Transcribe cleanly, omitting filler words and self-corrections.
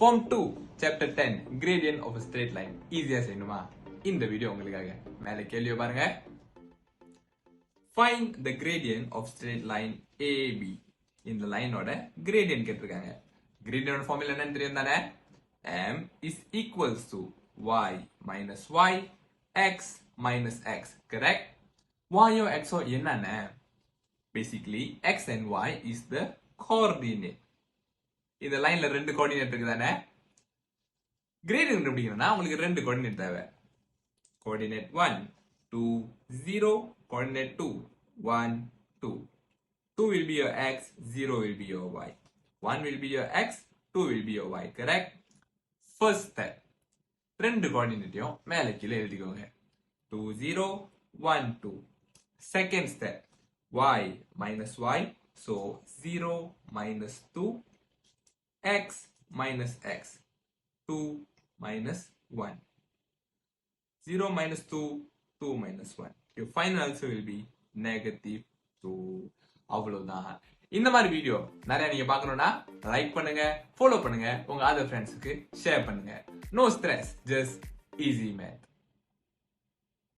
Form 2, Chapter 10, Gradient of a Straight Line. Easy as என்னமா இந்த video உங்களுக்காக. மேலே கேள்வியை பாருங்க. Find the gradient of straight line AB. இந்த லைனோட gradient கேட்டிருக்காங்க. Gradient formula என்னன்னு தெரியும் தானே? M is equals to y minus y x minus x. Correct? Y or x or என்னன்னு? Basically, x and y is the coordinate. இந்த லைன்ல ரெண்டு coordinate இருக்குதானே? கிரேடியன்ட் கண்டுபிடிக்கணும்னா உங்களுக்கு ரெண்டு கோஆர்டினேட் தேவை. Coordinate 1 2 0, coordinate 2 1 2. 2 will be your x, 0 will be your y. 1 will be your x, 2 will be your y. Correct? First step. ரெண்டு கோஆர்டினேட்டையும் மேலே கீழே எழுதிக்கோங்க. 2 0 1 2. Second step. Y minus y, so 0 minus 2. X minus x, 2 minus 1. 0 minus 2, 2 minus 1. Your final answer will be negative 2. அவ்வளவுதான். இந்த மாதிரி video நிறைய நீங்க பார்க்கணும்னா லைக் பண்ணுங்க, ஃபாலோ பண்ணுங்க, உங்க அதர் ஃப்ரெண்ட்ஸுக்கு ஷேர் பண்ணுங்க. No stress, just easy math.